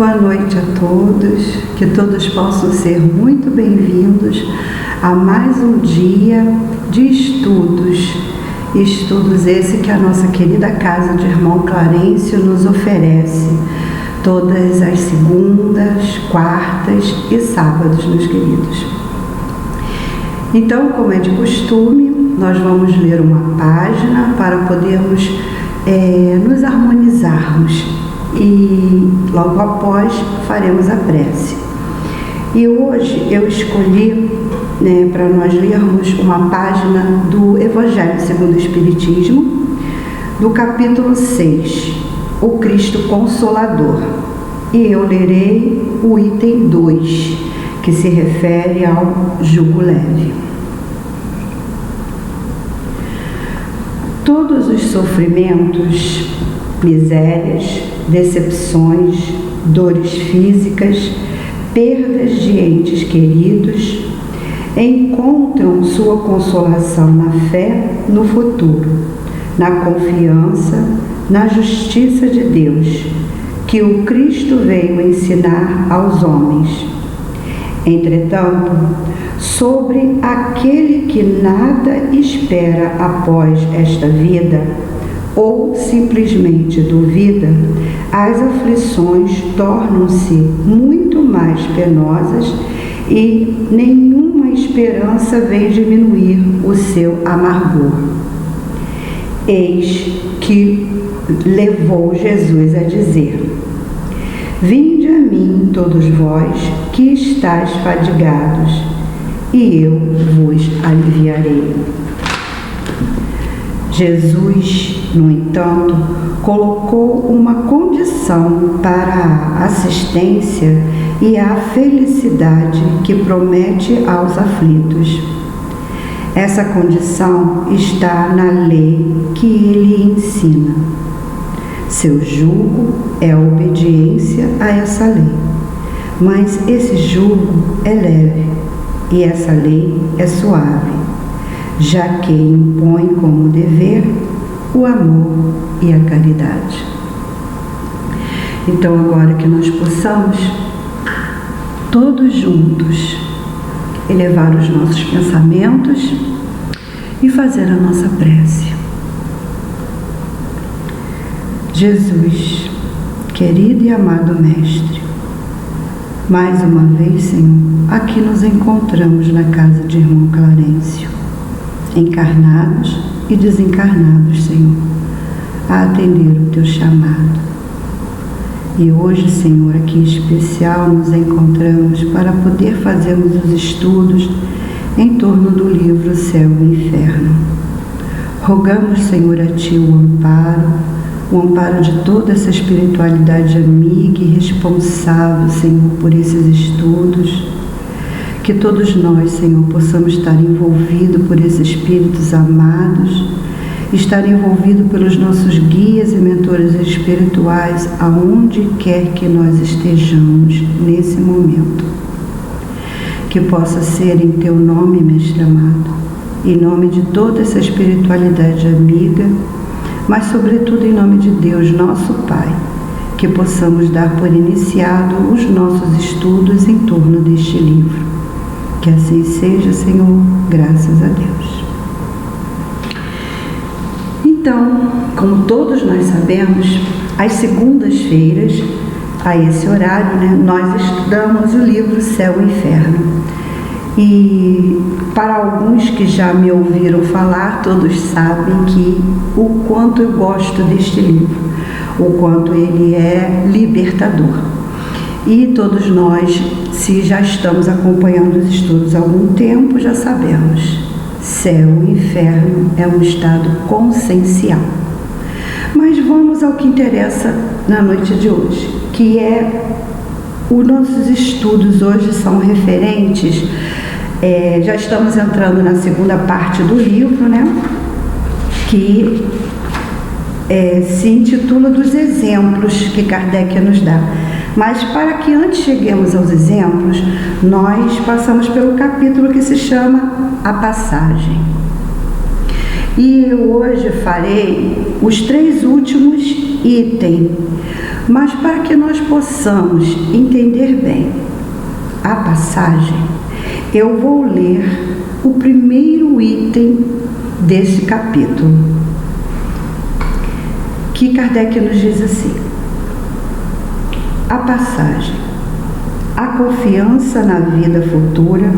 Boa noite a todos, que todos possam ser muito bem-vindos a mais um dia de estudos. Estudos esse que a nossa querida Casa de Irmão Clarencio nos oferece todas as segundas, quartas e sábados, meus queridos. Então, como é de costume, nós vamos ler uma página para podermos nos harmonizarmos e logo após faremos a prece. E hoje eu escolhi para nós lermos uma página do Evangelho segundo o Espiritismo, do capítulo 6, o Cristo Consolador. E eu lerei o item 2, que se refere ao jugo leve. Todos os sofrimentos, misérias, decepções, dores físicas, perdas de entes queridos, encontram sua consolação na fé no futuro, na confiança, na justiça de Deus, que o Cristo veio ensinar aos homens. Entretanto, sobre aquele que nada espera após esta vida, ou simplesmente duvida, as aflições tornam-se muito mais penosas e nenhuma esperança vem diminuir o seu amargor. Eis que levou Jesus a dizer: Vinde a mim, todos vós que estáis fadigados, e eu vos aliviarei. Jesus, no entanto, colocou uma condição para a assistência e a felicidade que promete aos aflitos. Essa condição está na lei que ele ensina. Seu jugo é a obediência a essa lei, mas esse jugo é leve e essa lei é suave, já que impõe como dever o amor e a caridade. Então, agora que nós possamos, todos juntos, elevar os nossos pensamentos e fazer a nossa prece. Jesus, querido e amado Mestre, mais uma vez, Senhor, aqui nos encontramos na Casa de Irmão Clarencio, encarnados e desencarnados, Senhor, a atender o Teu chamado. E hoje, Senhor, aqui em especial, nos encontramos para poder fazermos os estudos em torno do livro Céu e Inferno. Rogamos, Senhor, a Ti o amparo de toda essa espiritualidade amiga e responsável, Senhor, por esses estudos. Que todos nós, Senhor, possamos estar envolvidos por esses espíritos amados, estar envolvidos pelos nossos guias e mentores espirituais, aonde quer que nós estejamos nesse momento. Que possa ser em Teu nome, Mestre amado, em nome de toda essa espiritualidade amiga, mas sobretudo em nome de Deus, nosso Pai, que possamos dar por iniciado os nossos estudos em torno deste livro. Que assim seja, Senhor, graças a Deus. Então, como todos nós sabemos, às segundas-feiras, a esse horário, nós estudamos o livro Céu e Inferno. E para alguns que já me ouviram falar, todos sabem que o quanto eu gosto deste livro, o quanto ele é libertador. E todos nós, se já estamos acompanhando os estudos há algum tempo, já sabemos, céu e inferno é um estado consciencial. Mas vamos ao que interessa na noite de hoje, que é os nossos estudos hoje são referentes, já estamos entrando na segunda parte do livro, que se intitula dos exemplos que Kardec nos dá. Mas para que antes cheguemos aos exemplos, nós passamos pelo capítulo que se chama A Passagem. E eu hoje farei os 3 últimos itens, Mas para que nós possamos entender bem a passagem, eu vou ler o primeiro item deste capítulo, que Kardec nos diz assim: a passagem: a confiança na vida futura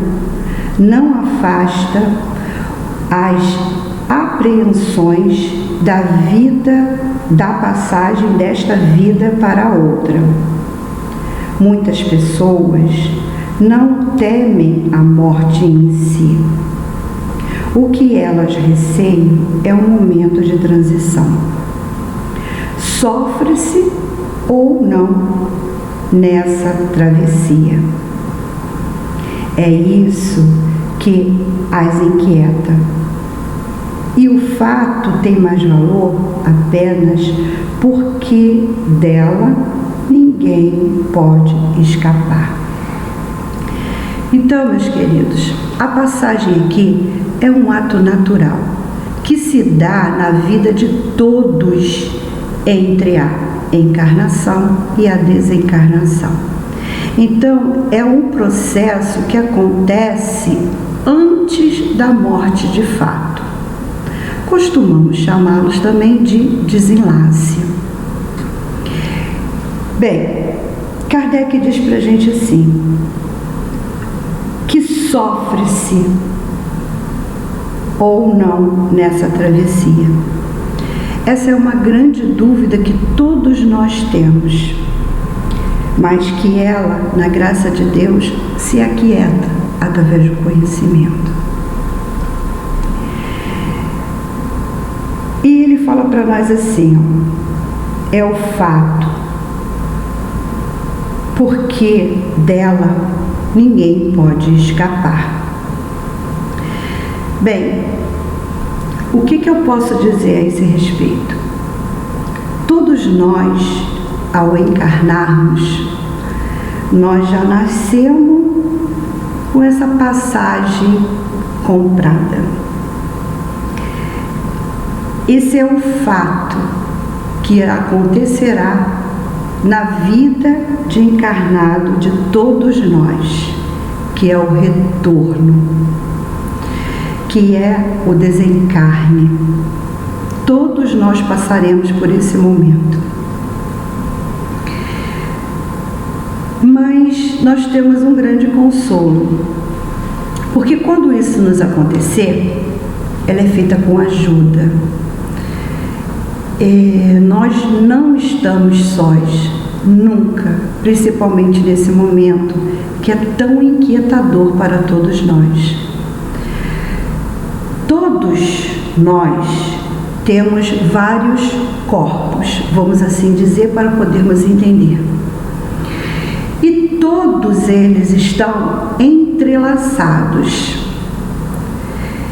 não afasta as apreensões da vida, da passagem desta vida para outra. Muitas pessoas não temem a morte em si. O que elas receiam é um momento de transição. Sofre-se ou não nessa travessia. É isso que as inquieta. E o fato tem mais valor apenas porque dela ninguém pode escapar. Então, meus queridos, a passagem aqui é um ato natural que se dá na vida de todos entre a encarnação e a desencarnação. Então, é um processo que acontece antes da morte de fato. Costumamos chamá-los também de desenlace. Bem, Kardec diz para a gente assim, que sofre-se ou não nessa travessia. Essa é uma grande dúvida que todos nós temos, mas que ela, na graça de Deus, se aquieta através do conhecimento. E ele fala para nós assim, ó, é o fato, porque dela ninguém pode escapar. Bem, o que eu posso dizer a esse respeito? Todos nós, ao encarnarmos, nós já nascemos com essa passagem comprada. Esse é um fato que acontecerá na vida de encarnado de todos nós, que é o retorno, que é o desencarne. Todos nós passaremos por esse momento. Mas nós temos um grande consolo, porque quando isso nos acontecer, ela é feita com ajuda. Nós não estamos sós, nunca, principalmente nesse momento que é tão inquietador para todos nós. Todos nós temos vários corpos, vamos assim dizer, para podermos entender. E todos eles estão entrelaçados.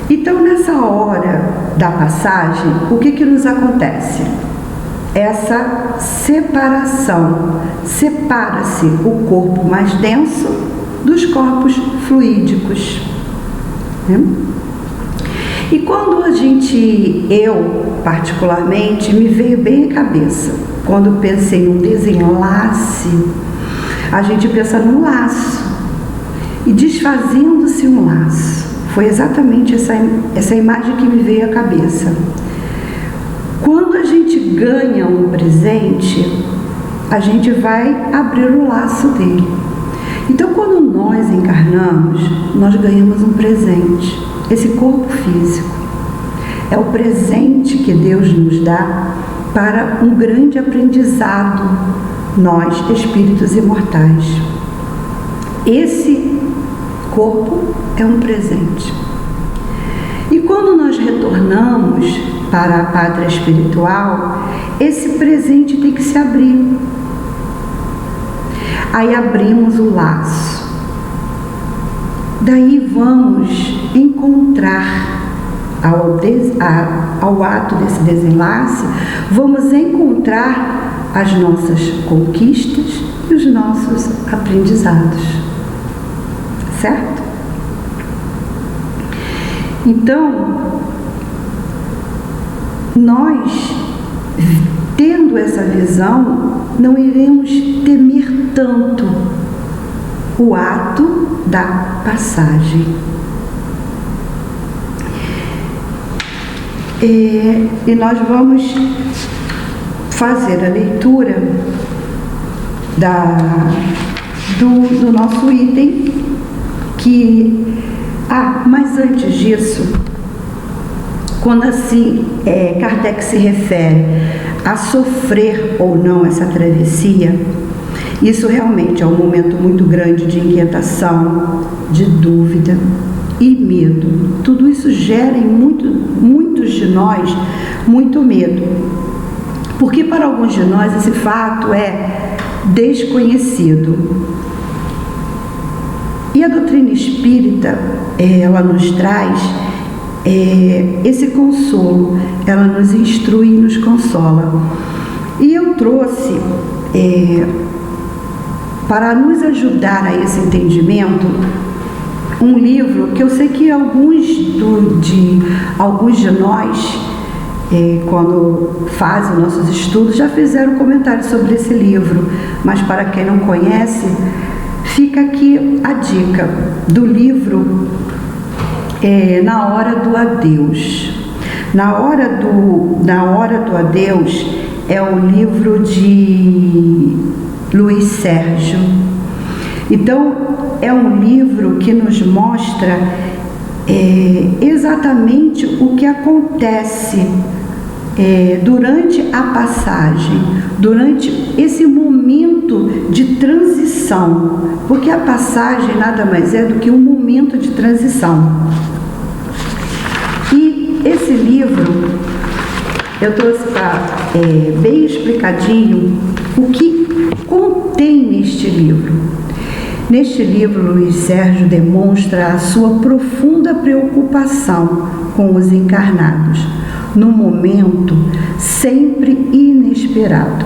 Então, nessa hora da passagem, o que nos acontece? Essa separação. Separa-se o corpo mais denso dos corpos fluídicos. E quando eu particularmente, me veio bem à cabeça, quando pensei num desenlace, a gente pensa num laço, e desfazendo-se um laço. Foi exatamente essa imagem que me veio à cabeça. Quando a gente ganha um presente, a gente vai abrir o laço dele. Então, quando nós encarnamos, nós ganhamos um presente. Esse corpo físico é o presente que Deus nos dá para um grande aprendizado, nós, espíritos imortais. Esse corpo é um presente. E quando nós retornamos para a pátria espiritual, esse presente tem que se abrir. Aí abrimos o laço. Daí vamos encontrar, ao ato desse desenlace, vamos encontrar as nossas conquistas e os nossos aprendizados. Certo? Então, nós tendo essa visão, não iremos temer tanto o ato da passagem. E nós vamos fazer a leitura do nosso item, mas antes disso, quando assim Kardec se refere a sofrer ou não essa travessia, isso realmente é um momento muito grande de inquietação, de dúvida e medo. Tudo isso gera em muitos de nós muito medo, porque para alguns de nós esse fato é desconhecido. E a doutrina espírita, ela nos traz esse consolo, ela nos instrui e nos consola. E eu trouxe, para nos ajudar a esse entendimento, um livro que eu sei que alguns de nós, quando fazem nossos estudos, já fizeram comentário sobre esse livro, mas para quem não conhece, fica aqui a dica do livro Na Hora do Adeus. Na Hora do Adeus é o livro de Luiz Sérgio. Então, é um livro que nos mostra exatamente o que acontece durante a passagem, durante esse momento de transição, porque a passagem nada mais é do que um momento de transição. E esse livro, eu trouxe bem explicadinho o que contém neste livro. Neste livro, Luiz Sérgio demonstra a sua profunda preocupação com os encarnados, num momento sempre inesperado,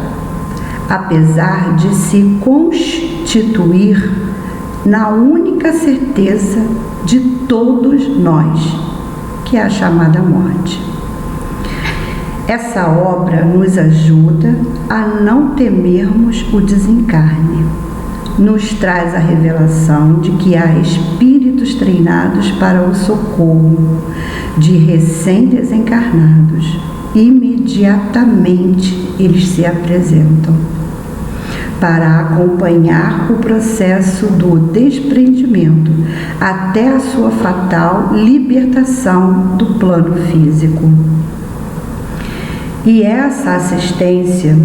apesar de se constituir na única certeza de todos nós, que é a chamada morte. Essa obra nos ajuda a não temermos o desencarne. Nos traz a revelação de que há espíritos treinados para o socorro de recém-desencarnados. Imediatamente eles se apresentam para acompanhar o processo do desprendimento até a sua fatal libertação do plano físico. E essa assistência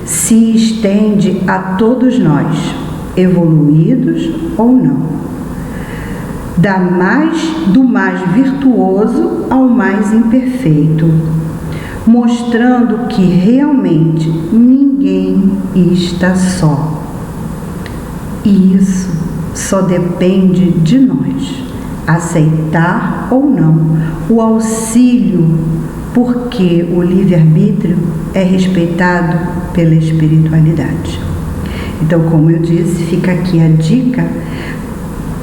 se estende a todos nós, evoluídos ou não, do mais virtuoso ao mais imperfeito, mostrando que realmente ninguém está só. E isso só depende de nós, aceitar ou não o auxílio, porque o livre-arbítrio é respeitado pela espiritualidade. Então, como eu disse, fica aqui a dica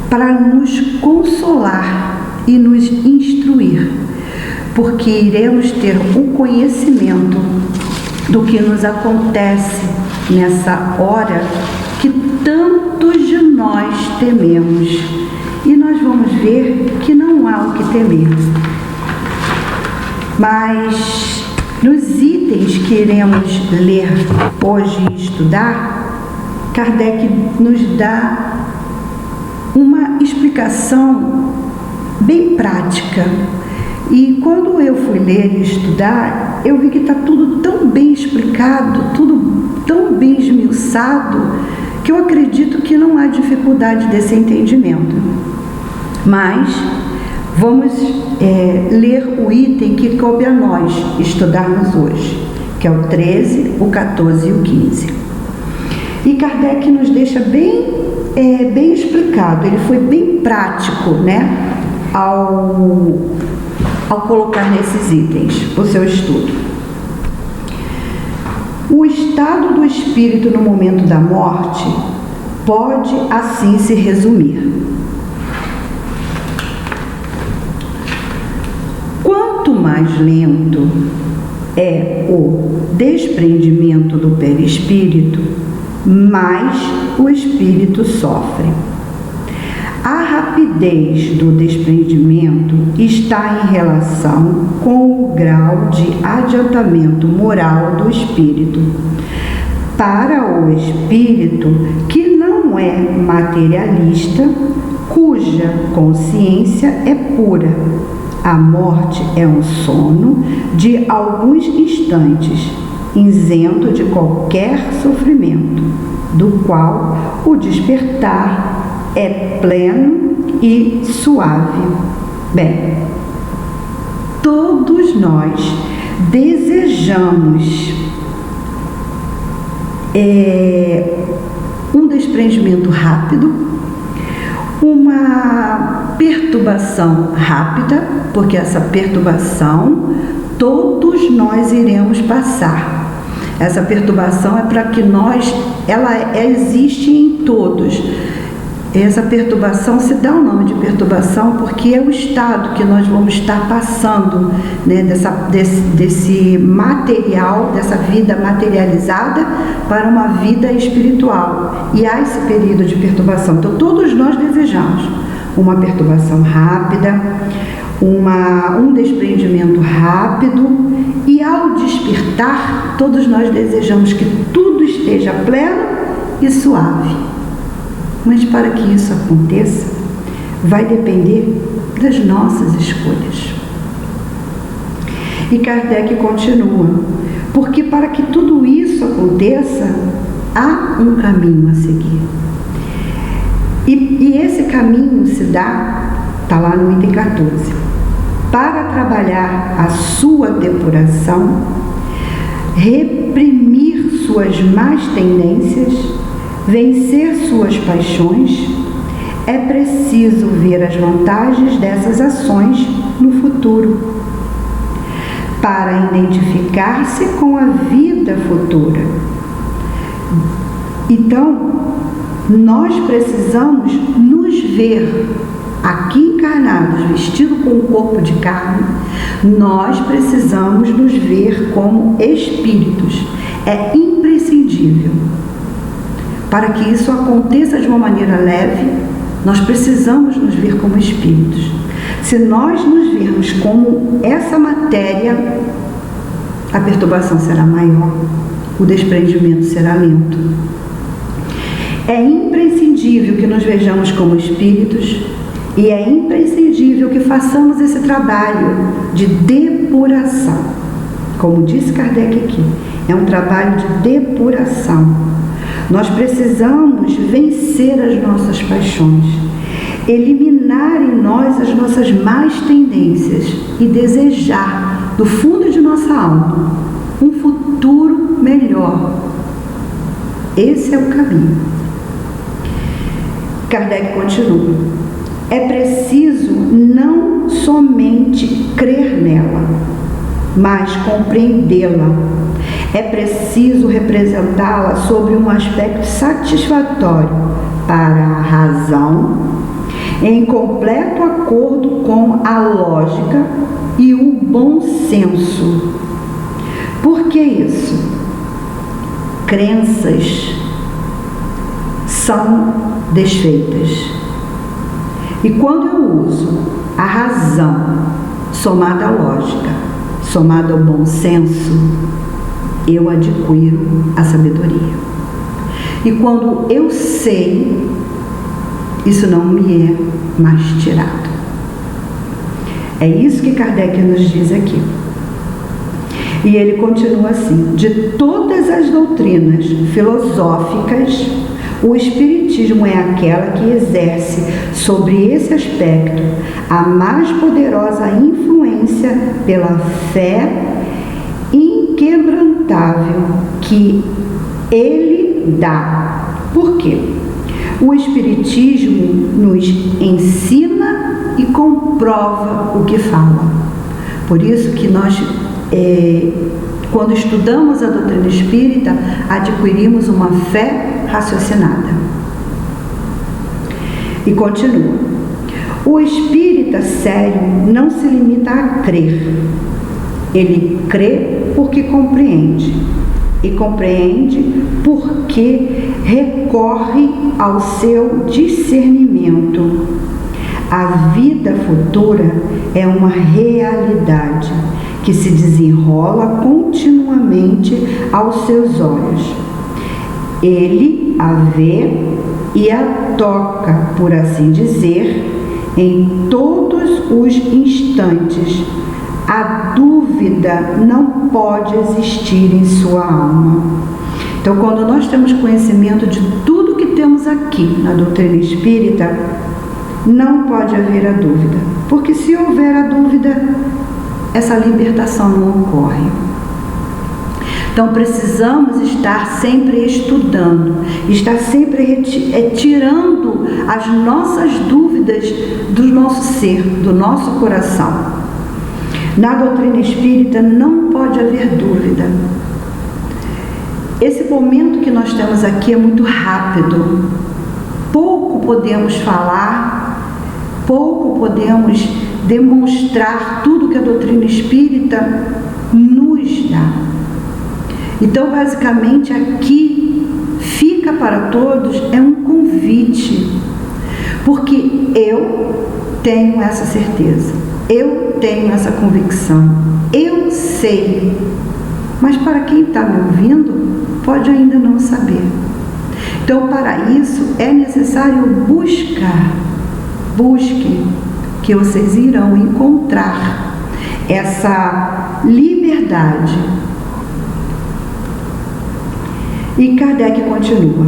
para nos consolar e nos instruir, porque iremos ter um conhecimento do que nos acontece nessa hora que tantos de nós tememos. E nós vamos ver que não há o que temer. Mas nos itens que iremos ler hoje e estudar, Kardec nos dá uma explicação bem prática. E quando eu fui ler e estudar, eu vi que está tudo tão bem explicado, tudo tão bem esmiuçado, que eu acredito que não há dificuldade desse entendimento. Mas vamos ler o item que coube a nós estudarmos hoje, que é o 13, o 14 e o 15. E Kardec nos deixa bem explicado, ele foi bem prático, né, ao colocar nesses itens o seu estudo. O estado do espírito no momento da morte pode assim se resumir. Quanto mais lento é o desprendimento do perispírito, mais o espírito sofre. A rapidez do desprendimento está em relação com o grau de adiantamento moral do espírito. Para o espírito que não é materialista, cuja consciência é pura, a morte é um sono de alguns instantes, isento de qualquer sofrimento, do qual o despertar é pleno e suave. Bem, todos nós desejamos um desprendimento rápido, uma perturbação rápida, porque essa perturbação todos nós iremos passar. Essa perturbação é para que ela existe em todos. Essa perturbação, se dá o nome de perturbação porque é o estado que nós vamos estar passando, né, desse material, dessa vida materializada para uma vida espiritual. E há esse período de perturbação. Então, todos nós desejamos uma perturbação rápida, um desprendimento rápido, e ao despertar, todos nós desejamos que tudo esteja pleno e suave. Mas para que isso aconteça, vai depender das nossas escolhas. E Kardec continua, porque para que tudo isso aconteça, há um caminho a seguir. E esse caminho se dá, está lá no item 14, para trabalhar a sua depuração, reprimir suas más tendências, vencer suas paixões, é preciso ver as vantagens dessas ações no futuro, para identificar-se com a vida futura. Então, nós precisamos nos ver aqui encarnados, vestidos com o corpo de carne. Nós precisamos nos ver como espíritos. É imprescindível. Para que isso aconteça de uma maneira leve, nós precisamos nos ver como espíritos. Se nós nos vermos como essa matéria, a perturbação será maior, o desprendimento será lento. É imprescindível que nos vejamos como espíritos e é imprescindível que façamos esse trabalho de depuração. Como disse Kardec aqui, é um trabalho de depuração. Nós precisamos vencer as nossas paixões, eliminar em nós as nossas más tendências e desejar, do fundo de nossa alma, um futuro melhor. Esse é o caminho. Kardec continua. É preciso não somente crer nela, mas compreendê-la. É preciso representá-la sob um aspecto satisfatório para a razão, em completo acordo com a lógica e o bom senso. Por que isso? Crenças são desfeitas. E quando eu uso a razão somada à lógica, somada ao bom senso, eu adquiro a sabedoria. E quando eu sei, isso não me é mais tirado. É isso que Kardec nos diz aqui. E ele continua assim: de todas as doutrinas filosóficas, o Espiritismo é aquela que exerce sobre esse aspecto a mais poderosa influência pela fé inquebrantável que ele dá. Por quê? O Espiritismo nos ensina e comprova o que fala. Por isso que nós, quando estudamos a doutrina espírita, adquirimos uma fé raciocinada. E continua. O espírita sério não se limita a crer, Ele crê porque compreende, e compreende porque recorre ao seu discernimento. A vida futura é uma realidade que se desenrola continuamente aos seus olhos. Ele a vê e a toca, por assim dizer, em todos os instantes. A dúvida não pode existir em sua alma. Então, quando nós temos conhecimento de tudo que temos aqui na doutrina espírita, não pode haver a dúvida, porque se houver a dúvida, essa libertação não ocorre. Então precisamos estar sempre estudando, estar sempre tirando as nossas dúvidas do nosso ser, do nosso coração. Na doutrina espírita não pode haver dúvida. Esse momento que nós temos aqui é muito rápido. Pouco podemos falar, pouco podemos demonstrar tudo que a doutrina espírita nos dá. Então, basicamente, aqui fica para todos é um convite, porque eu tenho essa certeza, eu tenho essa convicção, eu sei, mas para quem está me ouvindo, pode ainda não saber. Então, para isso, é necessário buscar. Busque, que vocês irão encontrar essa liberdade. E Kardec continua: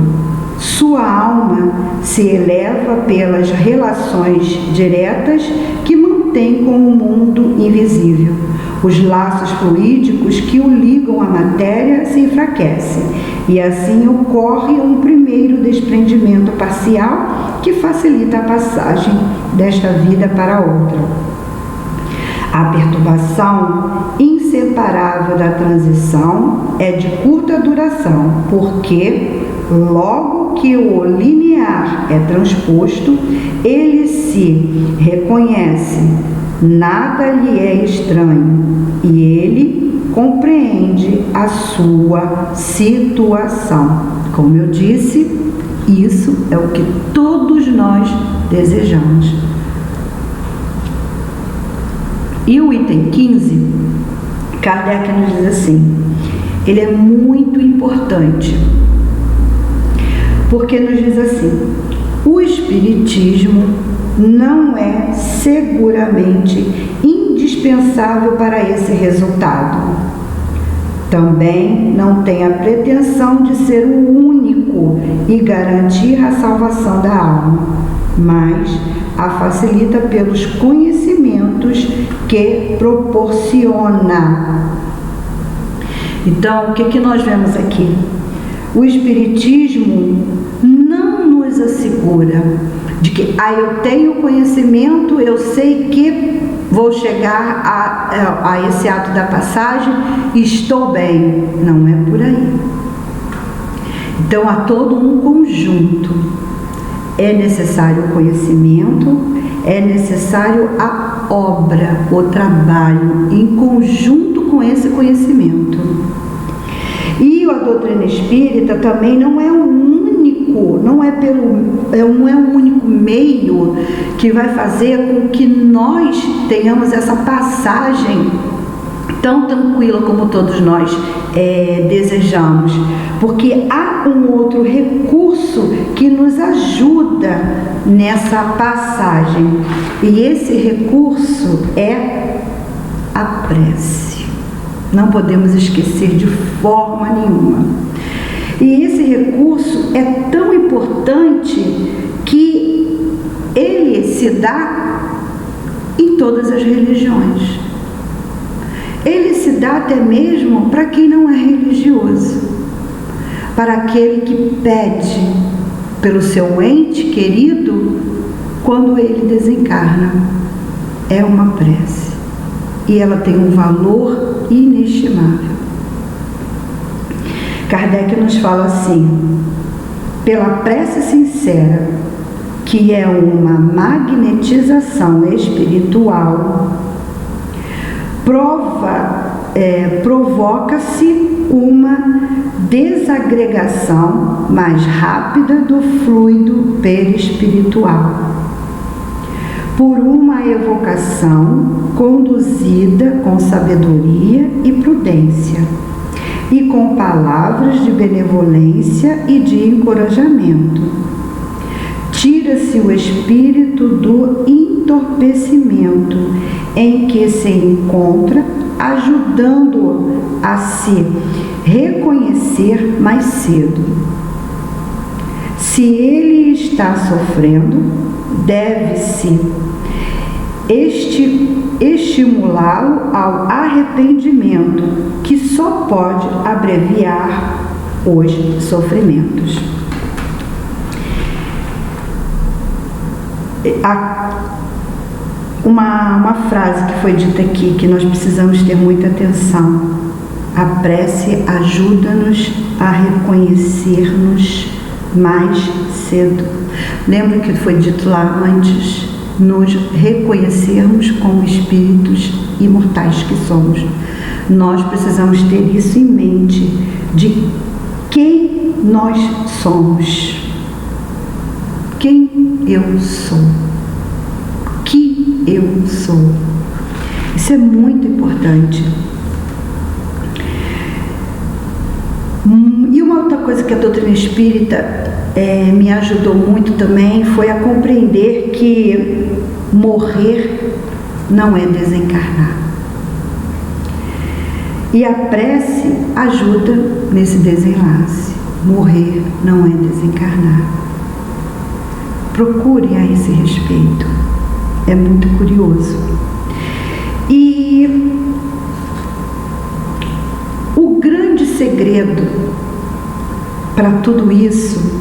sua alma se eleva pelas relações diretas que mantém com o mundo invisível. Os laços fluídicos que o ligam à matéria se enfraquecem, e assim ocorre um primeiro desprendimento parcial que facilita a passagem desta vida para outra. A perturbação inseparável da transição é de curta duração, porque logo que o linear é transposto, ele se reconhece, nada lhe é estranho, e ele compreende a sua situação. Como eu disse, isso é o que todos nós desejamos. E o item 15, Kardec nos diz assim, ele é muito importante, porque nos diz assim: o Espiritismo não é seguramente indispensável para esse resultado. Também não tem a pretensão de ser o único e garantir a salvação da alma, mas a facilita pelos conhecimentos que proporciona. Então, o que nós vemos aqui? O Espiritismo não nos assegura de que eu tenho conhecimento, eu sei que vou chegar a esse ato da passagem e estou bem. Não é por aí. Então, há todo um conjunto. É necessário o conhecimento, é necessário a obra, o trabalho, em conjunto com esse conhecimento. E a doutrina espírita também não é o único, não é o único meio que vai fazer com que nós tenhamos essa passagem tão tranquila como todos nós desejamos, porque há um outro recurso que nos ajuda nessa passagem, e esse recurso é a prece. Não podemos esquecer de forma nenhuma. E esse recurso é tão importante que ele se dá em todas as religiões. Ele se dá até mesmo para quem não é religioso, para aquele que pede pelo seu ente querido quando ele desencarna. É uma prece e ela tem um valor inestimável. Kardec nos fala assim: pela prece sincera, que é uma magnetização espiritual, prova provoca-se uma desagregação mais rápida do fluido perispiritual, por uma evocação conduzida com sabedoria e prudência, e com palavras de benevolência e de encorajamento. Tira-se o espírito do entorpecimento em que se encontra, ajudando-o a se reconhecer mais cedo. Se ele está sofrendo, deve-se estimulá-lo ao arrependimento, que só pode abreviar os sofrimentos. Uma frase que foi dita aqui, que nós precisamos ter muita atenção: a prece ajuda-nos a reconhecer-nos mais cedo. Lembra que foi dito lá antes? Nos reconhecermos como espíritos imortais que somos. Nós precisamos ter isso em mente, de quem nós somos. Quem eu sou. Que eu sou. Isso é muito importante. E uma outra coisa que a doutrina espírita me ajudou muito também foi a compreender que morrer não é desencarnar. E a prece ajuda nesse desenlace. Morrer não é desencarnar. Procurem a esse respeito. É muito curioso. E o grande segredo para tudo isso,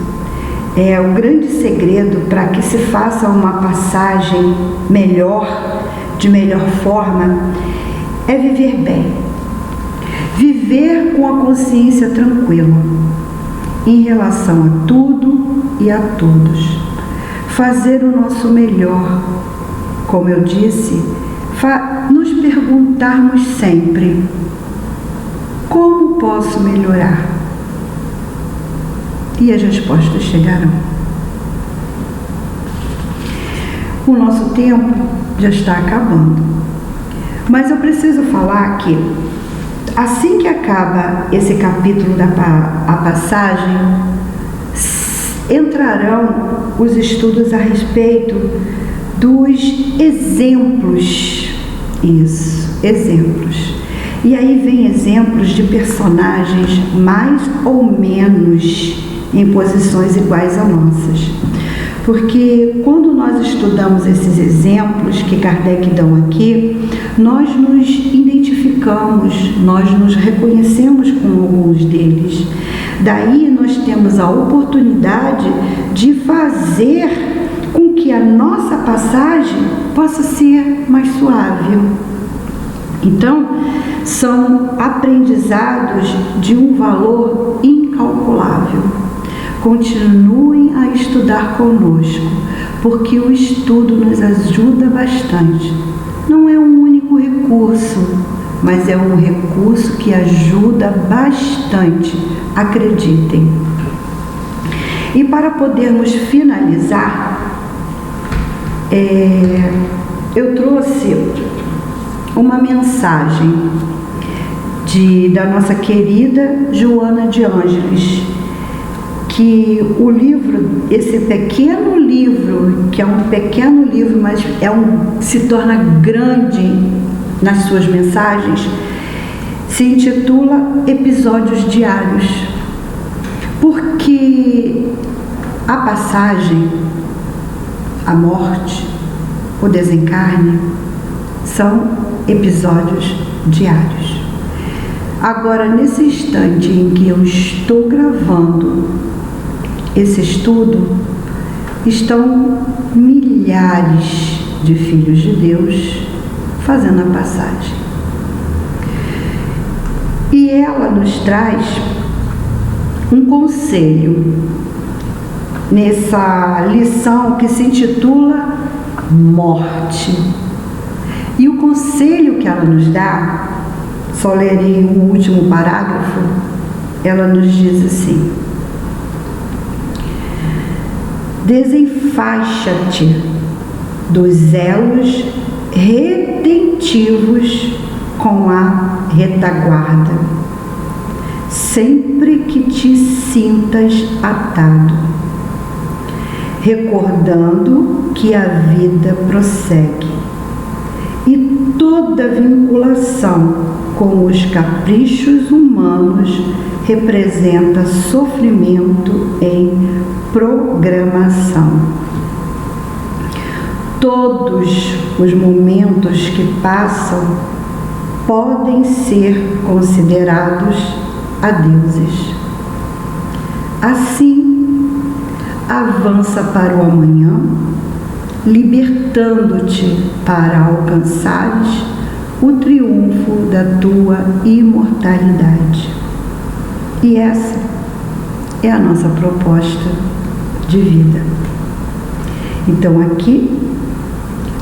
o grande segredo para que se faça uma passagem melhor, de melhor forma, é viver bem. Viver com a consciência tranquila em relação a tudo e a todos. Fazer o nosso melhor, como eu disse, nos perguntarmos sempre: como posso melhorar? E as respostas chegarão. O nosso tempo já está acabando, mas eu preciso falar que assim que acaba esse capítulo a passagem, entrarão os estudos a respeito dos exemplos. Isso, exemplos. E aí vem exemplos de personagens mais ou menos em posições iguais a nossas. Porque quando nós estudamos esses exemplos que Kardec dão aqui, nós nos identificamos, nós nos reconhecemos com alguns deles. Daí nós temos a oportunidade de fazer com que a nossa passagem possa ser mais suave. Então, são aprendizados de um valor incalculável. Continuem a estudar conosco, porque o estudo nos ajuda bastante. Não é um único recurso, mas é um recurso que ajuda bastante, acreditem. E para podermos finalizar, eu trouxe uma mensagem da nossa querida Joana de Ângeles, que o livro, esse pequeno livro, que é um pequeno livro, mas se torna grande nas suas mensagens, se intitula Episódios Diários, porque a passagem, a morte, o desencarne, são episódios diários. Agora, nesse instante em que eu estou gravando esse estudo, estão milhares de filhos de Deus fazendo a passagem. E ela nos traz um conselho nessa lição que se intitula Morte. E o conselho que ela nos dá só lerei o último parágrafo. Ela nos diz assim: desenfaixa-te dos elos redentivos com a retaguarda, sempre que te sintas atado, recordando que a vida prossegue e toda vinculação com os caprichos humanos representa sofrimento em programação. Todos os momentos que passam podem ser considerados adeuses. Assim, avança para o amanhã, libertando-te para alcançares o triunfo da tua imortalidade. E essa é a nossa proposta de vida. Então aqui,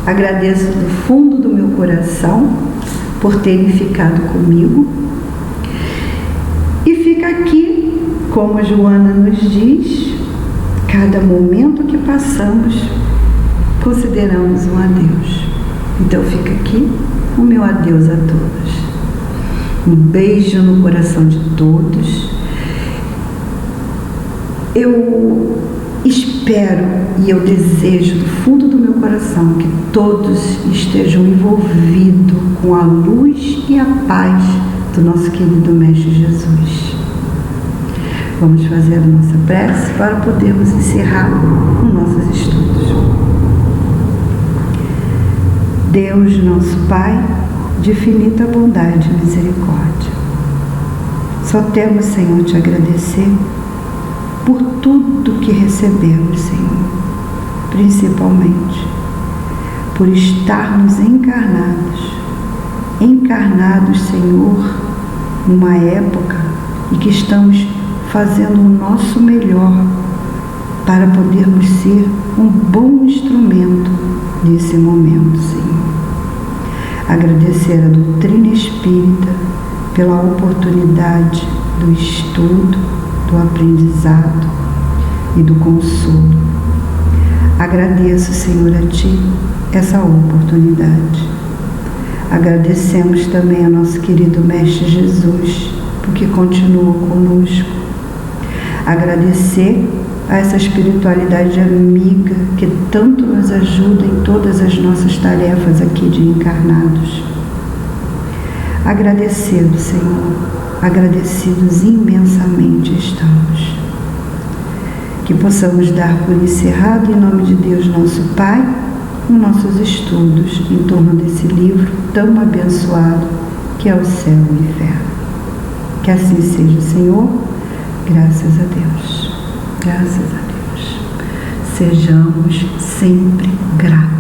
agradeço do fundo do meu coração por terem ficado comigo. E fica aqui, como Joana nos diz, cada momento que passamos, consideramos um adeus. Então fica aqui o meu adeus a todos. Um beijo no coração de todos. Eu espero e eu desejo do fundo do meu coração que todos estejam envolvidos com a luz e a paz do nosso querido Mestre Jesus. Vamos fazer a nossa prece para podermos encerrar os nossos estudos. Deus, nosso Pai, de infinita bondade e misericórdia, só temos, Senhor, te agradecer por tudo que recebemos, Senhor, principalmente por estarmos encarnados, Senhor, numa época em que estamos fazendo o nosso melhor para podermos ser um bom instrumento nesse momento, Senhor. Agradecer a doutrina espírita pela oportunidade do estudo, do aprendizado e do consolo. Agradeço, Senhor, a Ti essa oportunidade. Agradecemos também ao nosso querido Mestre Jesus, porque continua conosco. Agradecer a essa espiritualidade amiga que tanto nos ajuda em todas as nossas tarefas aqui de encarnados. Agradecido, Senhor, agradecidos imensamente estamos. Que possamos dar por encerrado, em nome de Deus, nosso Pai, os nossos estudos em torno desse livro tão abençoado que é o Céu e o Inferno. Que assim seja, Senhor, graças a Deus. Graças a Deus. Sejamos sempre gratos.